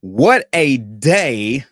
What a day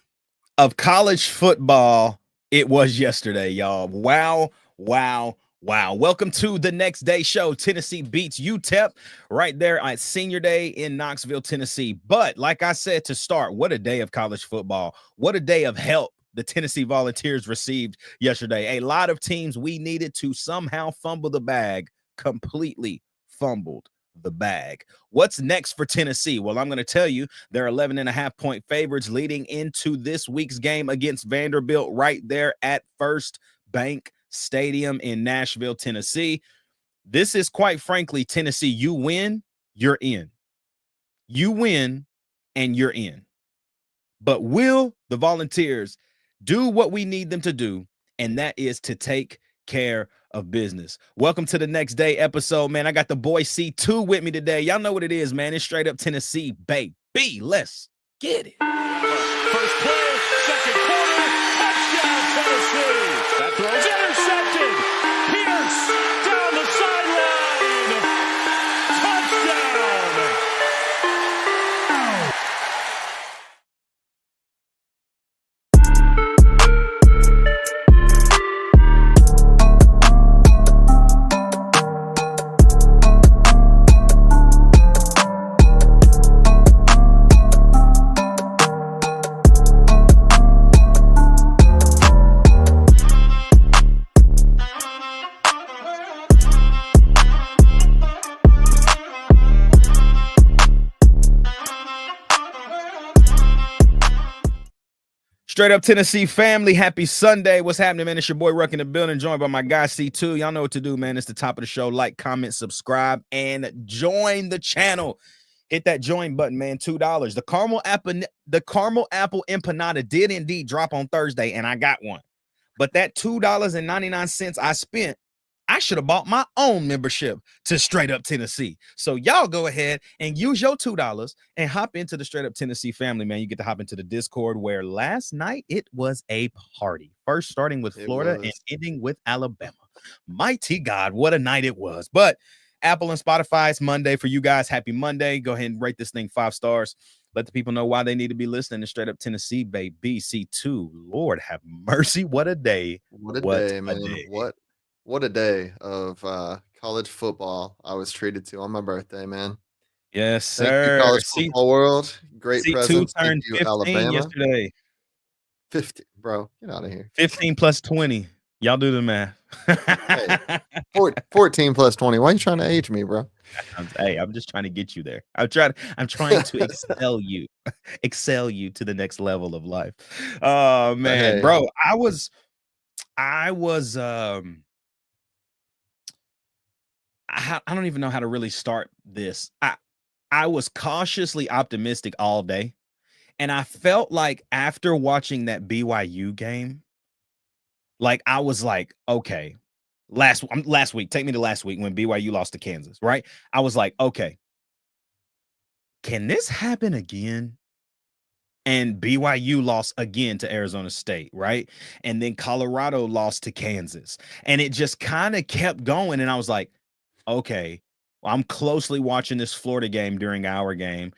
of college football it was yesterday, y'all. Wow, wow, wow. Welcome to the Next Day show. Tennessee beats UTEP right there at Senior Day in Knoxville, Tennessee. But like I said to start, what a day of college football. What a day of help the Tennessee Volunteers received yesterday. A lot of teams we needed to somehow fumble the bag completely fumbled the bag. What's next for Tennessee? Well, I'm going to tell you, they're 11.5-point favorites leading into this week's game against Vanderbilt right there at First Bank Stadium in Nashville, Tennessee. This is quite frankly, Tennessee, you win, you're in. You win and you're in. But will the Volunteers do what we need them to do? And that is to take care of business. Welcome to the Next Day episode, man. I got the boy C2 with me today. Y'all know what it is, man. It's straight up Tennessee, baby. Let's get it. First play, second quarter, touchdown Tennessee. That throw's intercepted. Pierce down the sideline. Touchdown. Straight up Tennessee family, happy Sunday. What's happening, man? It's your boy Ruck in the building, joined by my guy C2. Y'all know what to do, man. It's the top of the show. Like, comment, subscribe, and join the channel. Hit that join button, man. $2. The caramel apple empanada did indeed drop on Thursday, and I got one. But that $2.99 I spent, I should have bought my own membership to Straight Up Tennessee. So y'all go ahead and use your $2 and hop into the Straight Up Tennessee family, man. You get to hop into the Discord where last night it was a party. First starting with Florida and ending with Alabama. Mighty God, what a night it was. But Apple and Spotify, it's Monday for you guys. Happy Monday. Go ahead and rate this thing 5 stars. Let the people know why they need to be listening to Straight Up Tennessee, baby. C2, Lord have mercy. What a day. What a day, man. What a day of college football I was treated to on my birthday, man. Yes, sir. Thank you, college football world. Great C2 present. turned 15 Alabama. yesterday. 15, bro. Get out of here. 15 plus 20. Y'all do the math. Hey, 14 plus 20. Why are you trying to age me, bro? I'm just trying to get you there. I'm trying to excel you to the next level of life. Oh man, Hey. bro. I don't even know how to really start this. I was cautiously optimistic all day, and I felt like after watching that BYU game, like I was like, okay, last week, take me to last week when BYU lost to Kansas, right? I was like, okay, can this happen again? And BYU lost again to Arizona State, right? And then Colorado lost to Kansas, and it just kind of kept going. And I was like, okay, well, I'm closely watching this Florida game during our game,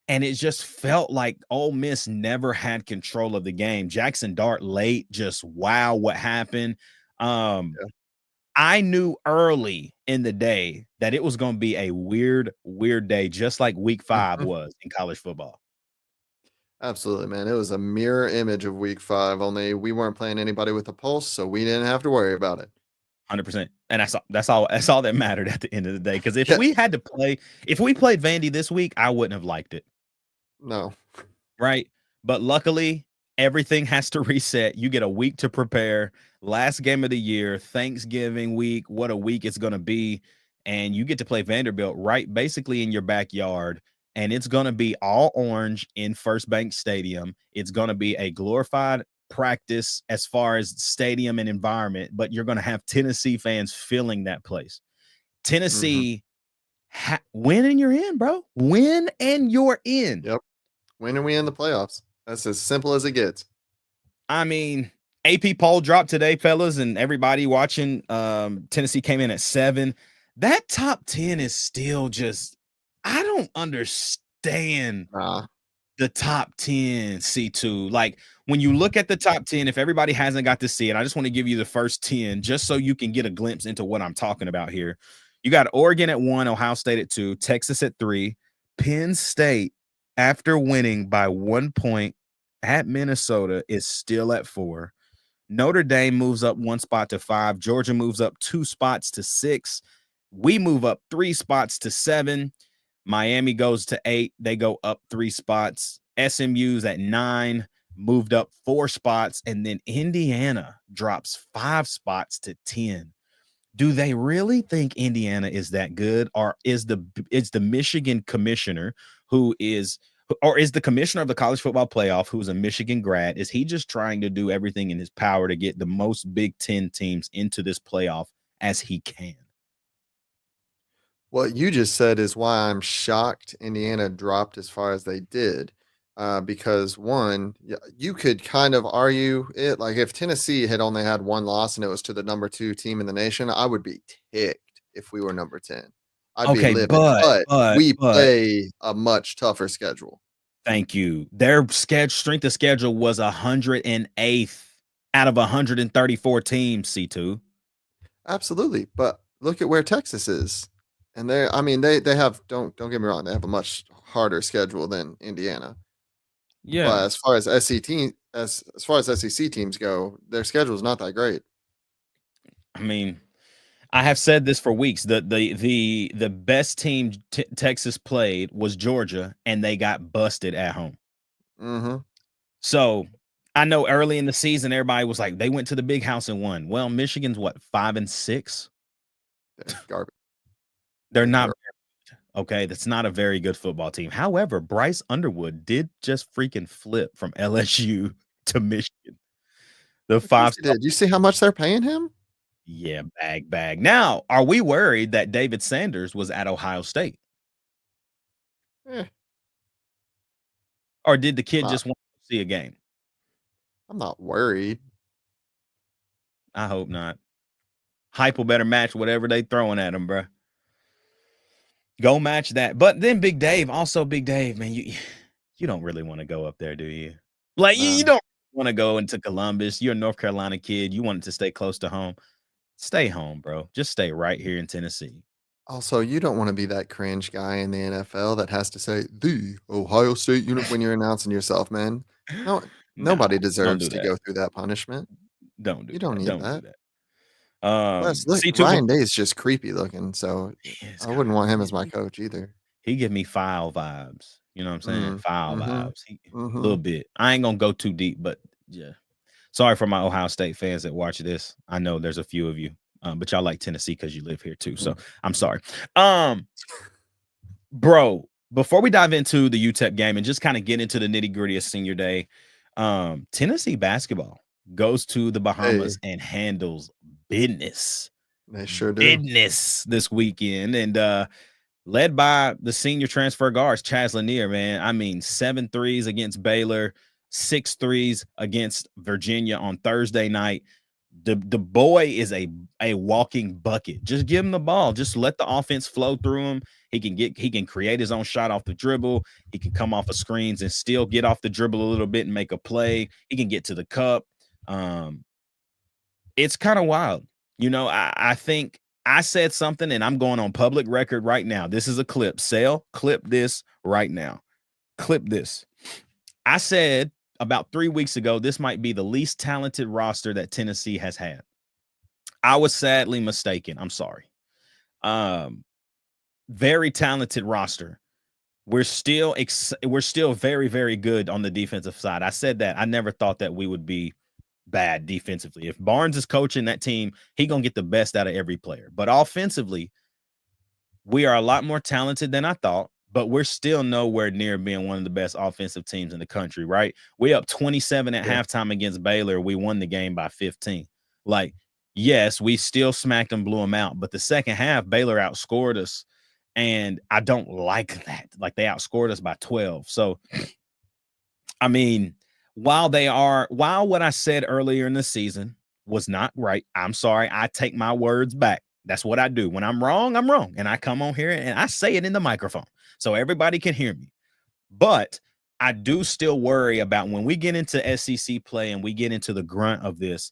and it just felt like Ole Miss never had control of the game. Jackson Dart late, just wow, what happened? I knew early in the day that it was going to be a weird day, just like week 5 was in college football. Absolutely, man. It was a mirror image of week 5, only we weren't playing anybody with a pulse, so we didn't have to worry about it. 100%. And that's all that mattered at the end of the day. Because if we played Vandy this week, I wouldn't have liked it. No. Right. But luckily, everything has to reset. You get a week to prepare. Last game of the year, Thanksgiving week. What a week it's going to be. And you get to play Vanderbilt right basically in your backyard. And it's going to be all orange in First Bank Stadium. It's going to be a glorified practice as far as stadium and environment, but you're going to have Tennessee fans filling that place. Tennessee, win and you're in, bro. Win and you're in. Yep. Win and we in the playoffs. That's as simple as it gets. I mean, AP poll dropped today, fellas, and everybody watching. Tennessee came in at 7. That top 10 is still just, I don't understand the top 10 C2. Like when you look at the top 10, if everybody hasn't got to see it, I just want to give you the first 10 just so you can get a glimpse into what I'm talking about here. You got Oregon at 1, Ohio State at 2, Texas at 3, Penn State, after winning by 1 point at Minnesota, is still at 4. Notre Dame moves up 1 spot to 5. Georgia moves up 2 spots to 6. We move up 3 spots to 7. Miami goes to 8. They go up 3 spots. SMU's at 9, moved up 4 spots. And then Indiana drops 5 spots to 10. Do they really think Indiana is that good? Or is the Michigan commissioner is the commissioner of the college football playoff, who's a Michigan grad, is he just trying to do everything in his power to get the most Big Ten teams into this playoff as he can? What you just said is why I'm shocked Indiana dropped as far as they did. Because one, you could kind of argue it like if Tennessee had only had 1 loss and it was to the number 2 team in the nation, I would be ticked if we were number 10. I'd be Okay, livid. But we but play a much tougher schedule. thank you. Their strength of schedule was 108th out of 134 teams, C2. Absolutely. But look at where Texas is. And they have don't get me wrong, they have a much harder schedule than Indiana. Yeah. But as far as SEC teams go, their schedule is not that great. I mean, I have said this for weeks. The best team Texas played was Georgia, and they got busted at home. Mm-hmm. So I know early in the season, everybody was like, they went to the big house and won. Well, Michigan's what, 5-6? They're garbage. They're not. Okay, that's not a very good football team. However, Bryce Underwood did just freaking flip from LSU to Michigan. The 5 did. You see how much they're paying him? Yeah, bag. Now, are we worried that David Sanders was at Ohio State? Or did the kid just want to see a game? I'm not worried. I hope not. Hype will better match whatever they throwing at him, bro. Go match that. But then Big Dave, man, you don't really want to go up there, do you? Like, you don't want to go into Columbus. You're a North Carolina kid. You want to stay close to home. Stay home, bro. Just stay right here in Tennessee. Also, you don't want to be that cringe guy in the NFL that has to say the Ohio State unit when you're announcing yourself, man. No, nobody deserves to go through that punishment. Don't do You don't that. need Don't that. Do that. Look, Ryan Day is just creepy looking, so I wouldn't want him as my coach either. He give me foul vibes. You know what I'm saying? Foul vibes. A little bit. I ain't gonna go too deep, but yeah. Sorry for my Ohio State fans that watch this. I know there's a few of you, but y'all like Tennessee because you live here too. So I'm sorry. Bro, before we dive into the UTEP game and just kind of get into the nitty-gritty of senior day, Tennessee basketball goes to the Bahamas and handles business. They sure do. Business this weekend. And led by the senior transfer guards, Chaz Lanier, man. I mean, 7 threes against Baylor, 6 threes against Virginia on Thursday night. The boy is a walking bucket. Just give him the ball. Just let the offense flow through him. He can create his own shot off the dribble. He can come off of screens and still get off the dribble a little bit and make a play. He can get to the cup. It's kind of wild. You know, I think I said something, and I'm going on public record right now. This is a clip. Sale, clip this right now. Clip this. I said about 3 weeks ago, this might be the least talented roster that Tennessee has had. I was sadly mistaken. I'm sorry. Very talented roster. We're still very, very good on the defensive side. I said that. I never thought that we would be bad defensively. If Barnes is coaching that team, he gonna get the best out of every player. But offensively, we are a lot more talented than I thought, but we're still nowhere near being one of the best offensive teams in the country, right? We up 27 at halftime against Baylor. We won the game by 15. Like, yes, we still smacked them, blew them out, but the second half, Baylor outscored us, and I don't like that. Like, they outscored us by 12. So, I mean, while what I said earlier in the season was not right, I'm sorry. I take my words back. That's what I do. When I'm wrong, I'm wrong. And I come on here and I say it in the microphone so everybody can hear me. But I do still worry about when we get into SEC play and we get into the grunt of this.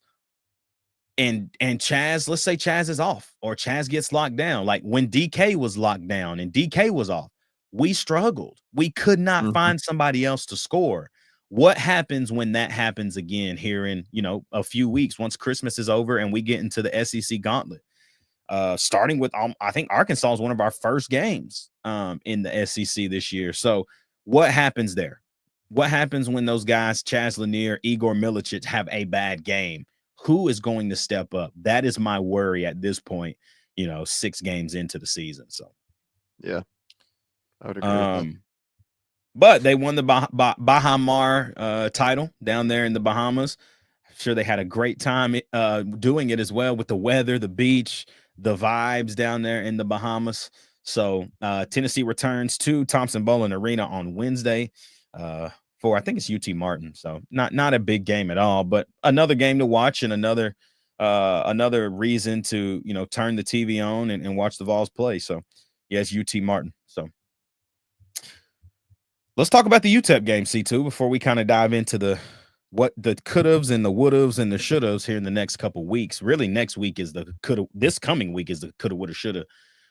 And Chaz, let's say Chaz is off or Chaz gets locked down. Like when DK was locked down and DK was off, we struggled. We could not Mhm. find somebody else to score. What happens when that happens again here in, a few weeks once Christmas is over and we get into the SEC gauntlet? Starting with, I think Arkansas is one of our first games in the SEC this year. So what happens there? What happens when those guys, Chaz Lanier, Igor Milicic, have a bad game? Who is going to step up? That is my worry at this point, 6 games into the season. So, Yeah, I would agree with that. But they won the Baha Mar title down there in the Bahamas. I'm sure they had a great time doing it as well with the weather, the beach, the vibes down there in the Bahamas. So Tennessee returns to Thompson-Boling Arena on Wednesday for, I think it's UT Martin. So not a big game at all, but another game to watch and another reason to turn the TV on and watch the Vols play. So yes, UT Martin. So let's talk about the UTEP game, C2, before we kind of dive into the could-haves and the would-haves and the should-haves here in the next couple weeks. Really, next week is the coulda. This coming week is the coulda, woulda, shoulda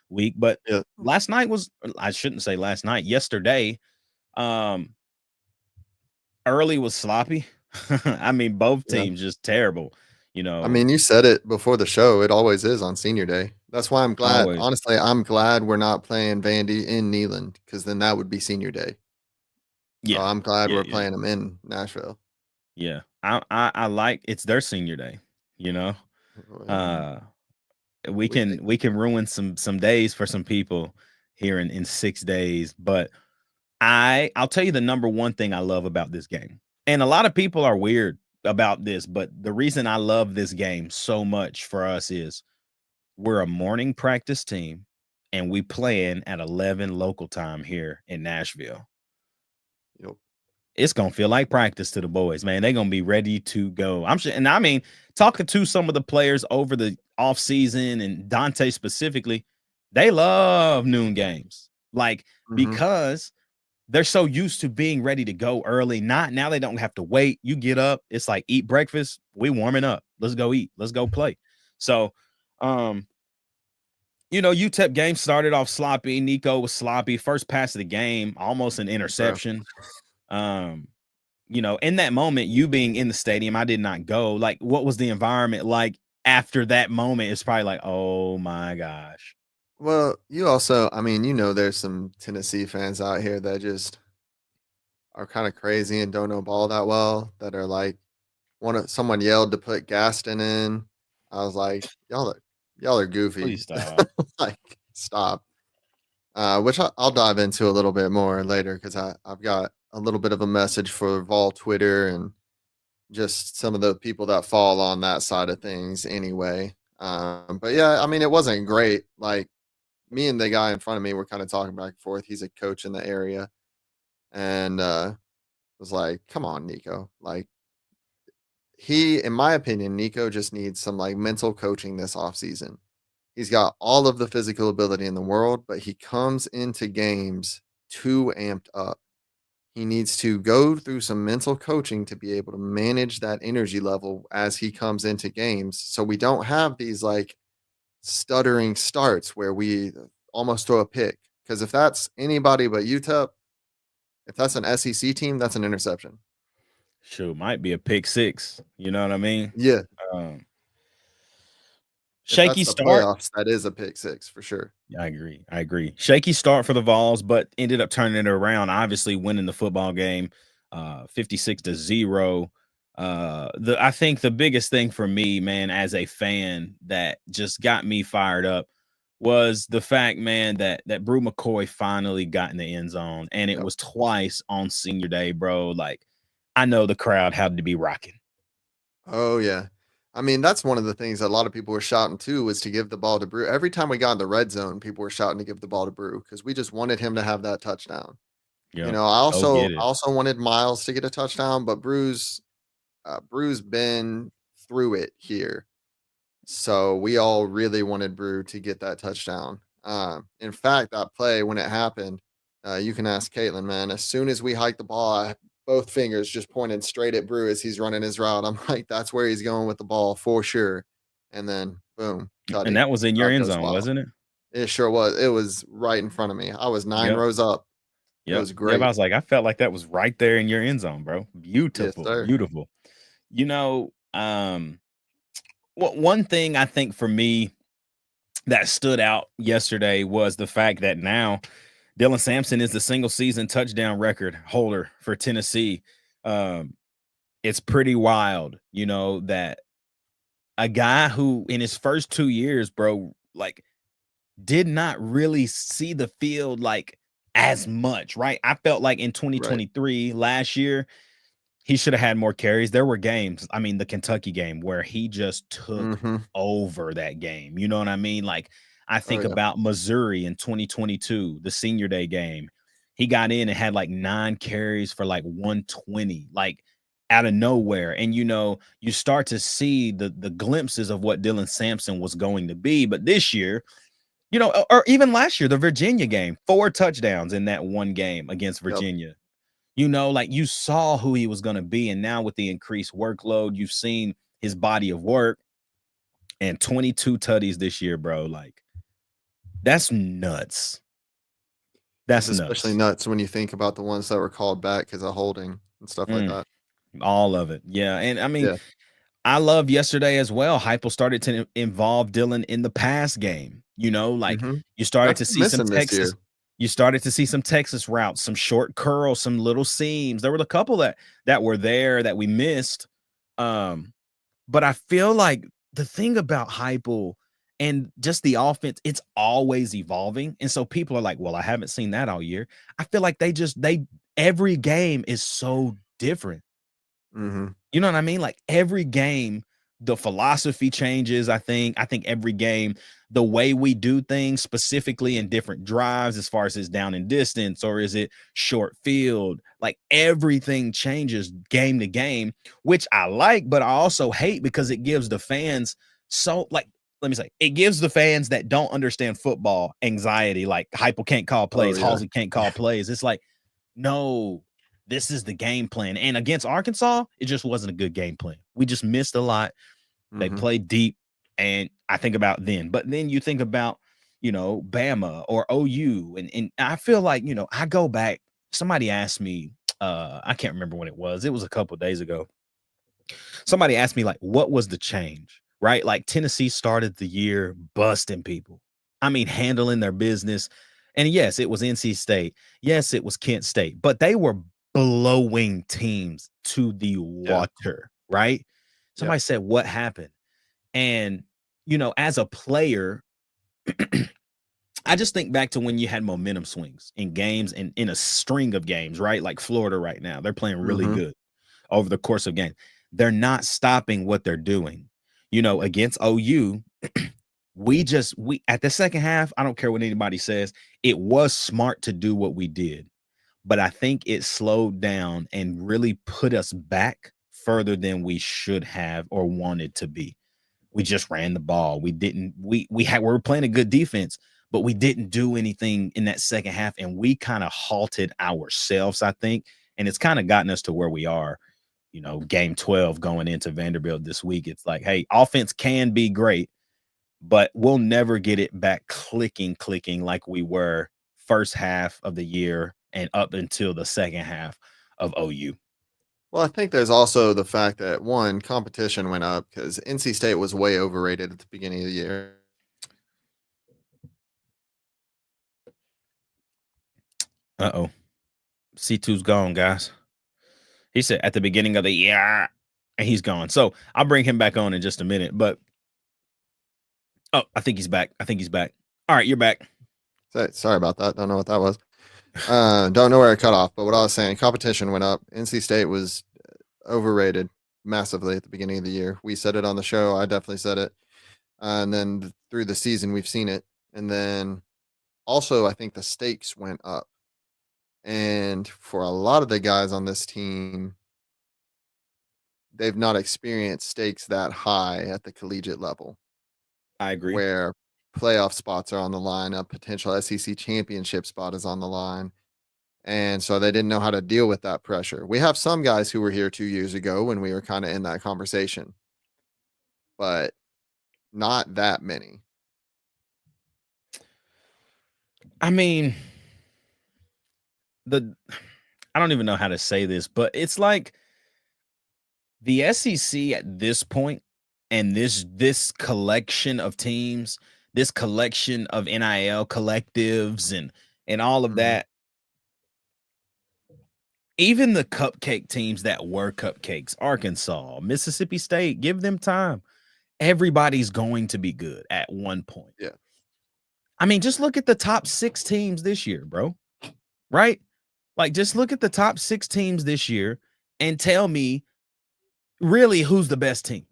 week. But Yeah. last night was, I shouldn't say last night, yesterday, early was sloppy. I mean, both Yeah. teams just terrible. I mean, you said it before the show. It always is on senior day. That's why I'm glad. Always. Honestly, I'm glad we're not playing Vandy in Neyland because then that would be senior day. So Yeah, I'm glad yeah, we're yeah, playing them in Nashville. yeah. I like it's their senior day. Um, We we think, can ruin some days for some people here in 6 days, but I'll tell you the number one thing I love about this game. And a lot of people are weird about this, but the reason I love this game so much for us is we're a morning practice team and we playing at 11 local time here in Nashville. Yep. It's gonna feel like practice to the boys, man. They're gonna be ready to go. I'm sure, and I mean, talking to some of the players over the off season and Dante specifically, they love noon games, like Mhm. because they're so used to being ready to go early. Not now they don't have to wait. You get up, it's like eat breakfast. We warming up. Let's go eat. Let's go play. So, UTEP game started off sloppy. Nico was sloppy. First pass of the game, almost an Bro. interception. Um, in that moment, you being in the stadium, I did not go. Like, what was the environment like after that moment? It's probably like, oh my gosh. Well, you also, I mean, there's some Tennessee fans out here that just are kind of crazy and don't know ball that well. That are like, someone yelled to put Gaston in. I was like, y'all are goofy. Please stop. Like, stop. Which I'll dive into a little bit more later because I've got a little bit of a message for Vol Twitter and just some of the people that fall on that side of things anyway. But yeah, I mean, it wasn't great. Like me and the guy in front of me were kind of talking back and forth. He's a coach in the area and was like, come on, Nico. Like, in my opinion, Nico just needs some like mental coaching this offseason. He's got all of the physical ability in the world, but he comes into games too amped up. He needs to go through some mental coaching to be able to manage that energy level as he comes into games. So we don't have these like stuttering starts where we almost throw a pick. Because if that's anybody but UTEP, if that's an SEC team, that's an interception. Shoot, might be a pick six. You know what I mean? Yeah. Um, If shaky that's the start. playoffs, that is a pick six for sure. I agree. Shaky start for the Vols, but ended up turning it around. Obviously, winning the football game, 56-0. I think the biggest thing for me, man, as a fan, that just got me fired up was the fact, man, that Brew McCoy finally got in the end zone, and it Yep. was twice on Senior Day, bro. Like, I know the crowd had to be rocking. Oh yeah. I mean, that's one of the things that a lot of people were shouting too was to give the ball to Brew. Every time we got in the red zone, people were shouting to give the ball to Brew because we just wanted him to have that touchdown. Yeah, I go also get it. also wanted Miles to get a touchdown, but Brew's been through it here. So we all really wanted Brew to get that touchdown. In fact, that play when it happened, You can ask Caitlin, man. As soon as we hike the ball, both fingers just pointed straight at Brew as he's running his route. I'm like, that's where he's going with the ball for sure. And then boom, And tutty. that was in your Crowd end goes zone, wild. wasn't it? It sure was. It was right in front of me. I was 9 Yep. rows up. It Yep. was Yep. I great. was like, I felt like that was right there in your end zone, bro. Yes, Beautiful. sir. Beautiful. You know, one thing I think for me that stood out yesterday was the fact that now Dylan Sampson is the single season touchdown record holder for Tennessee. Um, it's pretty wild, that a guy who in his first 2 years, bro, like did not really see the field like as much, right? I felt like in Right. 2023 last year, he should have had more carries. There were games, I mean, the Kentucky game where he just took Mm-hmm. over that game. You know what I mean? Like, I Oh, think yeah. about Missouri in 2022, the senior day game. He got in and had like 9 carries for like 120, like out of nowhere. And you start to see the glimpses of what Dylan Sampson was going to be. But this year, or even last year, the Virginia game, 4 touchdowns in that one game against Yep. Virginia. Like you saw who he was going to be. And now with the increased workload, you've seen his body of work and 22 tutties this year, bro. Like that's nuts. It's That's especially nuts. nuts when you think about the ones that were called back because of holding and stuff like Mm, that. all of it. Yeah. And I mean, Yeah. I love yesterday as well. Heupel started to involve Dylan in the pass game. Like Mm-hmm. you started That's to been see some missing this Texas. year. You started to see some Texas routes, some short curls, some little seams. There were a couple that were there that we missed. But I feel like the thing about Heupel and just the offense, it's always evolving. And so people are like, well, I haven't seen that all year. I feel like they every game is so different. Mm-hmm. You know what I mean? Like every game, the philosophy changes. I think every game, the way we do things specifically in different drives, as far as it's down in distance or is it short field, like everything changes game to game, which I like, but I also hate because it gives the fans let me say, it gives the fans that don't understand football anxiety. Like Heupel can't call Oh plays, yeah. Halsey can't call plays. It's like, no, this is the game plan. And against Arkansas, it just wasn't a good game plan. We just missed a lot. They Mm-hmm. played deep. And I think about then. But then you think about, Bama or OU. And I feel like, I go back. Somebody asked me, I can't remember when it was. It was a couple of days ago. Somebody asked me, like, what was the change? Right? Like Tennessee started the year busting people. I mean, handling their business. And yes, it was NC State. Yes, it was Kent State, but they were blowing teams to the Yeah. water, right? Yep. Somebody said, what happened? And, as a player, I just think back to when you had momentum swings in games and in a string of games, right? Like Florida right now, they're playing really Mm-hmm. good over the course of game. They're not stopping what they're doing. Against OU, we at the second half, I don't care what anybody says, it was smart to do what we did. But I think it slowed down and really put us back further than we should have or wanted to be. We just ran the ball. We didn't, we were playing a good defense, but we didn't do anything in that second half. And we kind of halted ourselves, I think. And it's kind of gotten us to where we are, game 12 going into Vanderbilt this week. It's like, hey, offense can be great, but we'll never get it back clicking like we were first half of the year and up until the second half of OU. Well, I think there's also the fact that one, competition went up because NC State was way overrated at the beginning of the year. Uh-oh. C2's gone, guys. He said at the beginning of the year, and he's gone. So I'll bring him back on in just a minute. But I think he's back. All right, you're back. Sorry about that. Don't know what that was. Don't know where I cut off, but what I was saying, competition went up. NC State was overrated massively at the beginning of the year. We said it on the show. I definitely said it. And then through the season, we've seen it. And then also, I think the stakes went up. And for a lot of the guys on this team, they've not experienced stakes that high at the collegiate level I agree. where playoff spots are on the line, a potential SEC championship spot is on the line. And so they didn't know how to deal with that pressure. We have some guys who were here 2 years ago when we were kind of in that conversation, but not that many. I mean, I don't even know how to say this, but it's like the SEC at this point and this collection of teams, this collection of NIL collectives and all of Mhm. that, even the cupcake teams that were cupcakes, Arkansas, Mississippi State, give them time. Everybody's going to be good at one point. Yeah. I mean, just look at the top 6 teams this year, bro. Right? Like, just look at the top 6 teams this year and tell me really who's the best team.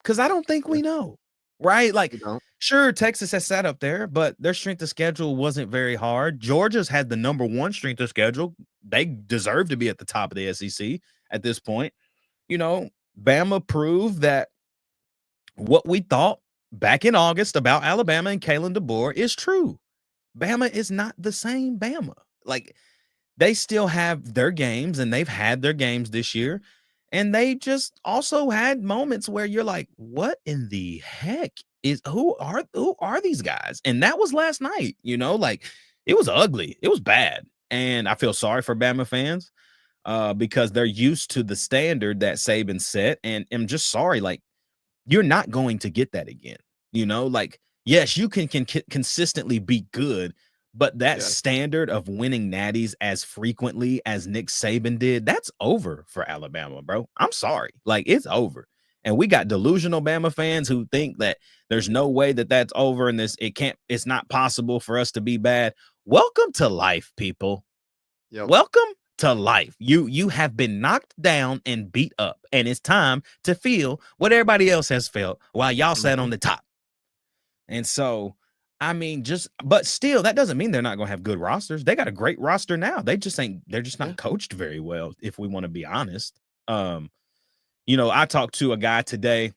Because I don't think Yeah. we know. Right? Like, You don't. sure, Texas has sat up there, but their strength of schedule wasn't very hard. Georgia's had the number 1 strength of schedule. They deserve to be at the top of the SEC at this point. You know, Bama proved that what we thought back in August about Alabama and Kalen DeBoer is true. Bama is not the same Bama. Like, they still have their games, and they've had their games this year. And they just also had moments where you're like, what in the heck who are these guys? And that was last night, like it was ugly. It was bad. And I feel sorry for Bama fans because they're used to the standard that Saban set. And I'm just sorry, like, you're not going to get that again. Like, yes, you can consistently be good, but that Yeah. standard of winning natties as frequently as Nick Saban did, that's over for Alabama, bro. I'm sorry. Like, it's over. And we got delusional Bama fans who think that there's no way that that's over and it's not possible for us to be bad. Welcome to life, people. Yep. Welcome to life. You have been knocked down and beat up, and it's time to feel what everybody else has felt while y'all sat on the top. And so, I mean, but still, that doesn't mean they're not going to have good rosters. They got a great roster now. They're just not coached very well, if we want to be honest. I talked to a guy today,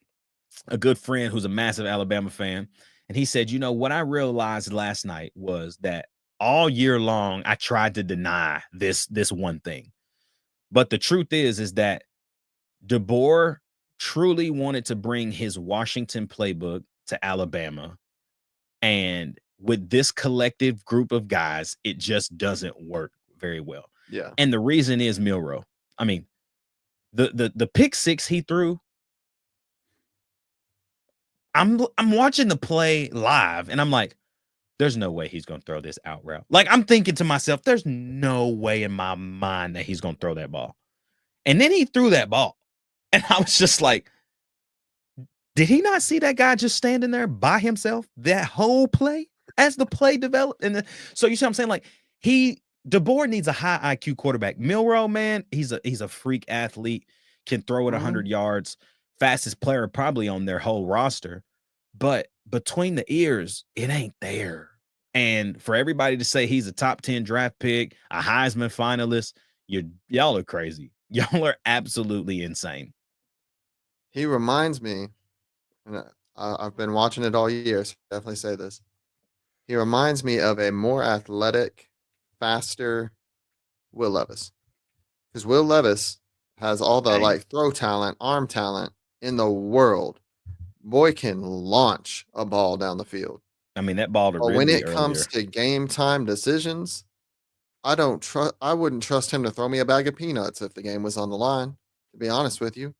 a good friend who's a massive Alabama fan, and he said, what I realized last night was that all year long, I tried to deny this one thing. But the truth is that DeBoer truly wanted to bring his Washington playbook to Alabama. And with this collective group of guys, it just doesn't work very well. Yeah. And the reason is Milroe. I mean, the pick 6 he threw, I'm watching the play live, and I'm like, there's no way he's going to throw this out route. Like, I'm thinking to myself, there's no way in my mind that he's going to throw that ball. And then he threw that ball. And I was just like, did he not see that guy just standing there by himself that whole play as the play developed? And so you see what I'm saying? Like, DeBoer needs a high IQ quarterback. Milroe, man, he's a freak athlete, can throw it 100 yards, fastest player probably on their whole roster. But between the ears, it ain't there. And for everybody to say he's a top 10 draft pick, a Heisman finalist, y'all are crazy. Y'all are absolutely insane. He reminds me, and I've been watching it all year, so definitely say this. He reminds me of a more athletic, faster Will Levis. Because Will Levis has all the throw talent, arm talent in the world. Boy can launch a ball down the field. I mean, that ball to Ridley when it earlier. comes to game time decisions, I wouldn't trust him to throw me a bag of peanuts if the game was on the line, to be honest with you.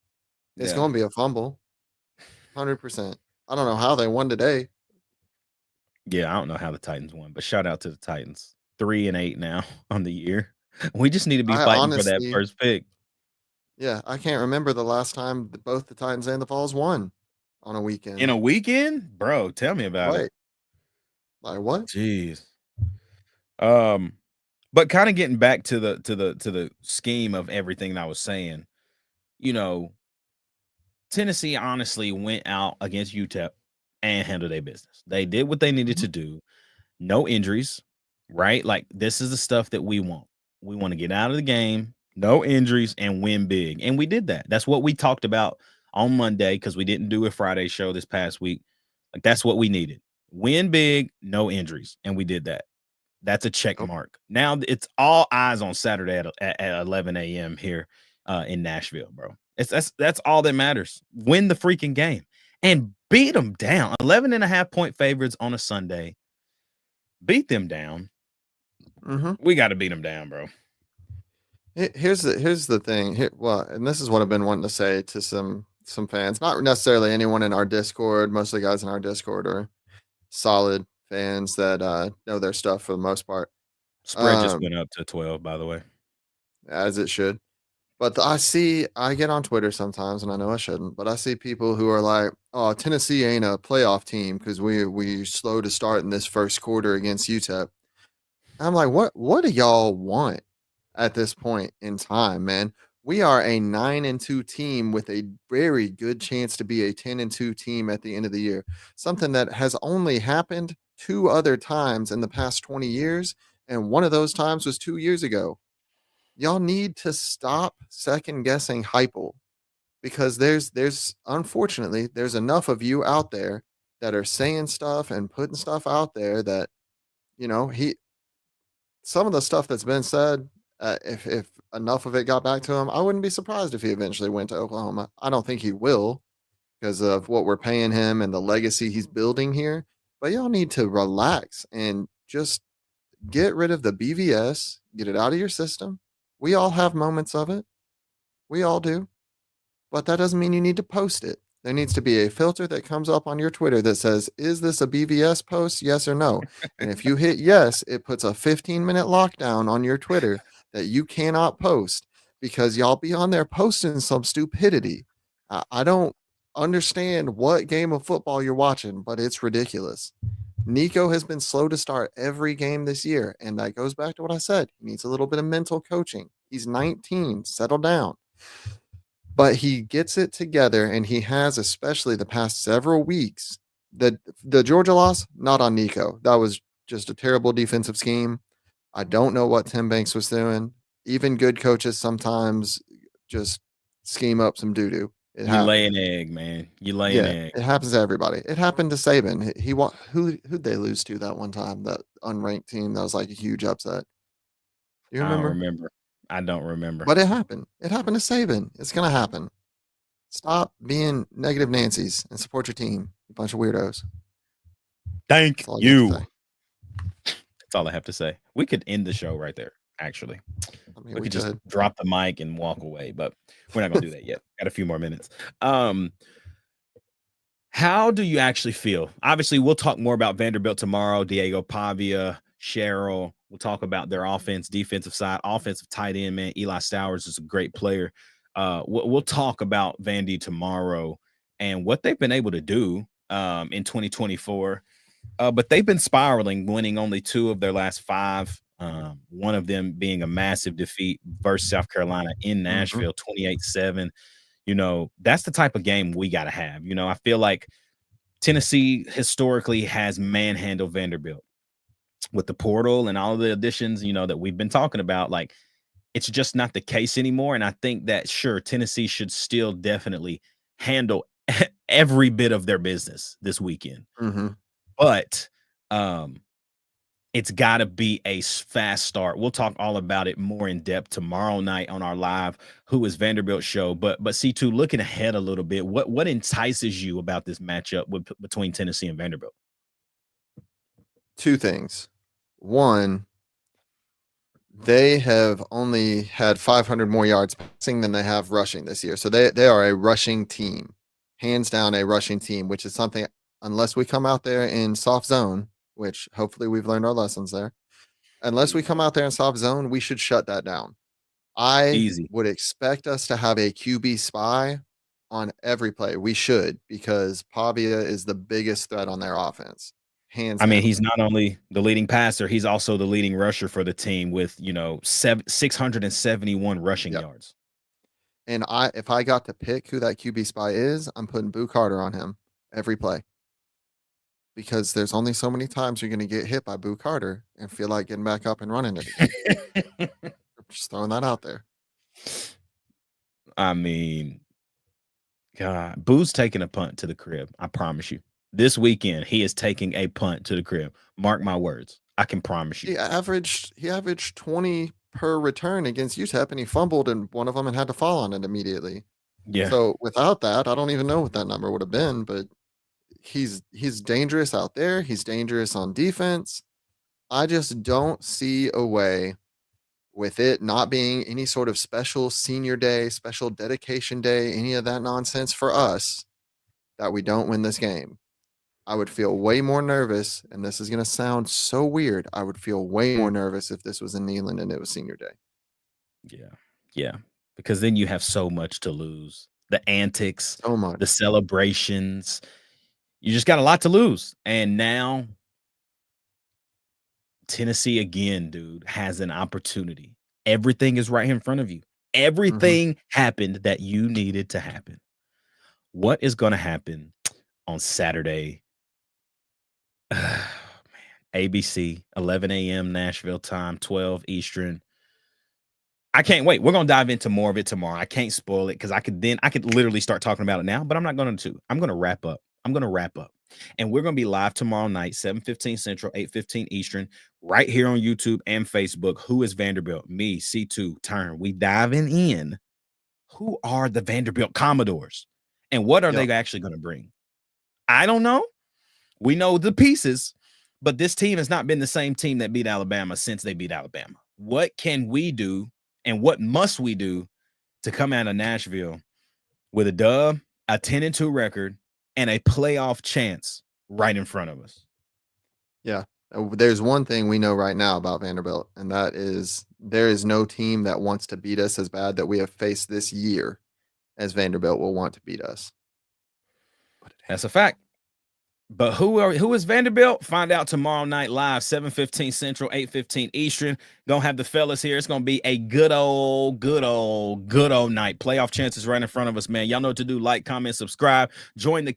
It's going to be a fumble. 100%. I don't know how they won today. Yeah, I don't know how the Titans won, but shout out to the Titans. 3-8 now on the year. We just need to be fighting for that first pick. Yeah, I can't remember the last time both the Titans and the Vols won on a weekend. In a weekend? Bro, tell me about it. Like what? Jeez. But kind of getting back to the scheme of everything that I was saying, Tennessee honestly went out against UTEP and handled their business. They did what they needed to do. No injuries, right? Like, this is the stuff that we want. We want to get out of the game, no injuries, and win big. And we did that. That's what we talked about on Monday because we didn't do a Friday show this past week. Like, that's what we needed. Win big, no injuries. And we did that. That's a check Nope. mark. Now it's all eyes on Saturday at 11 a.m. here in Nashville, bro. That's all that matters. Win the freaking game and beat them down. 11.5-point favorites on a Sunday. Beat them down. We got to beat them down, bro. Here's the thing. And this is what I've been wanting to say to some fans, not necessarily anyone in our Discord. Most of the guys in our Discord are solid fans that know their stuff for the most part. Spread just went up to 12, by the way. As it should. But I get on Twitter sometimes, and I know I shouldn't, but I see people who are like, "Oh, Tennessee ain't a playoff team because we slow to start in this first quarter against UTEP." I'm like, what do y'all want at this point in time, man? We are a 9-2 team with a very good chance to be a 10-2 team at the end of the year. Something that has only happened 2 other times in the past 20 years, and one of those times was 2 years ago. Y'all need to stop second guessing Heupel, because there's unfortunately there's enough of you out there that are saying stuff and putting stuff out there that some of the stuff that's been said, if enough of it got back to him, I wouldn't be surprised if he eventually went to Oklahoma. I don't think he will because of what we're paying him and the legacy he's building here. But y'all need to relax and just get rid of the BVS, get it out of your system. We all have moments of it. We all do. But that doesn't mean you need to post it. There needs to be a filter that comes up on your Twitter that says, is this a BVS post? Yes or no. And if you hit yes, it puts a 15-minute lockdown on your Twitter that you cannot post because y'all be on there posting some stupidity. I don't understand what game of football you're watching, but it's ridiculous. Nico has been slow to start every game this year, and that goes back to what I said. He needs a little bit of mental coaching. He's 19. Settle down. But he gets it together, and he has, especially the past several weeks. The Georgia loss, not on Nico. That was just a terrible defensive scheme. I don't know what Tim Banks was doing. Even good coaches sometimes just scheme up some doo-doo. You lay an egg, man. You lay an egg. It happens to everybody. It happened to Saban. Who'd they lose to that one time? That unranked team that was like a huge upset. Do you remember? I don't remember. I don't remember. But it happened. It happened to Saban. It's gonna happen. Stop being negative Nancy's and support your team. You bunch of weirdos. Thank you. That's all I have to say. We could end the show right there, actually. I mean, we could just drop the mic and walk away, but we're not going to do that yet. Got a few more minutes. How do you actually feel? Obviously, we'll talk more about Vanderbilt tomorrow. Diego Pavia, Cheryl. We'll talk about their offense, defensive side, offensive tight end, man. Eli Stowers is a great player. We'll talk about Vandy tomorrow and what they've been able to do in 2024. But they've been spiraling, winning only 2 of their last 5. One of them being a massive defeat versus South Carolina in Nashville, 28-7. That's the type of game we got to have. I feel like Tennessee historically has manhandled Vanderbilt with the portal and all of the additions, that we've been talking about. Like, it's just not the case anymore. And I think that, sure, Tennessee should still definitely handle every bit of their business this weekend. But it's got to be a fast start. We'll talk all about it more in depth tomorrow night on our live Who is Vanderbilt show. But C2, looking ahead a little bit, what entices you about this matchup between Tennessee and Vanderbilt? 2 things. One, they have only had 500 more yards passing than they have rushing this year. So they are a rushing team, hands down a rushing team, which is something, unless we come out there in soft zone, which hopefully we've learned our lessons there. Unless we come out there in soft zone, we should shut that down. I would expect us to have a QB spy on every play. We should, because Pavia is the biggest threat on their offense. Hands down. He's not only the leading passer, he's also the leading rusher for the team with, 671 rushing yards. And if I got to pick who that QB spy is, I'm putting Boo Carter on him every play. Because there's only so many times you're going to get hit by Boo Carter and feel like getting back up and running it again. Just throwing that out there. God, Boo's taking a punt to the crib. I promise you. This weekend, he is taking a punt to the crib. Mark my words. I can promise you. He averaged 20 per return against UTEP, and he fumbled in one of them and had to fall on it immediately. Yeah. So without that, I don't even know what that number would have been, but he's dangerous out there. He's dangerous on defense. I just don't see a way with it not being any sort of special senior day, special dedication day, any of that nonsense for us, that we don't win this game. I would feel way more nervous, and this is going to sound so weird. I would feel way more nervous if this was in Neyland and it was senior day. Yeah. Yeah. Because then you have so much to lose. The antics, So much. the celebrations. You just got a lot to lose. And now Tennessee again, dude, has an opportunity. Everything is right here in front of you. Everything happened that you needed to happen. What is going to happen on Saturday? Man, ABC, 11 a.m. Nashville time, 12 Eastern. I can't wait. We're going to dive into more of it tomorrow. I can't spoil it because I could literally start talking about it now, but I'm not going to. I'm going to wrap up. And we're going to be live tomorrow night, 7:15 Central, 8:15 Eastern, right here on YouTube and Facebook. Who is Vanderbilt? Me, C2, Turn. We diving in. Who are the Vanderbilt Commodores? And what are they actually going to bring? I don't know. We know the pieces, but this team has not been the same team that beat Alabama since they beat Alabama. What can we do and what must we do to come out of Nashville with a dub, a 10-2 record, and a playoff chance right in front of us? Yeah. There's one thing we know right now about Vanderbilt, and that is there is no team that wants to beat us as bad that we have faced this year as Vanderbilt will want to beat us. That's a fact. But who is Vanderbilt? Find out tomorrow night live, 7:15 Central, 8:15 Eastern. Gonna have the fellas here. It's gonna be a good old night. Playoff chances right in front of us, man. Y'all know what to do. Like, comment, subscribe. Join the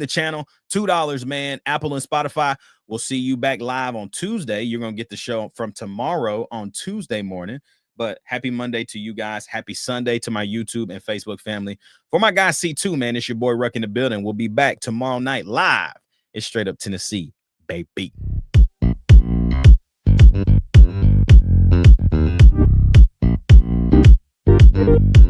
channel. $2, man. Apple and Spotify. We'll see you back live on Tuesday. You're gonna get the show from tomorrow on Tuesday morning. But happy Monday to you guys. Happy Sunday to my YouTube and Facebook family. For my guy C2, man, it's your boy Ruck in the building. We'll be back tomorrow night live. It's Straight Up Tennessee, baby. Thank you.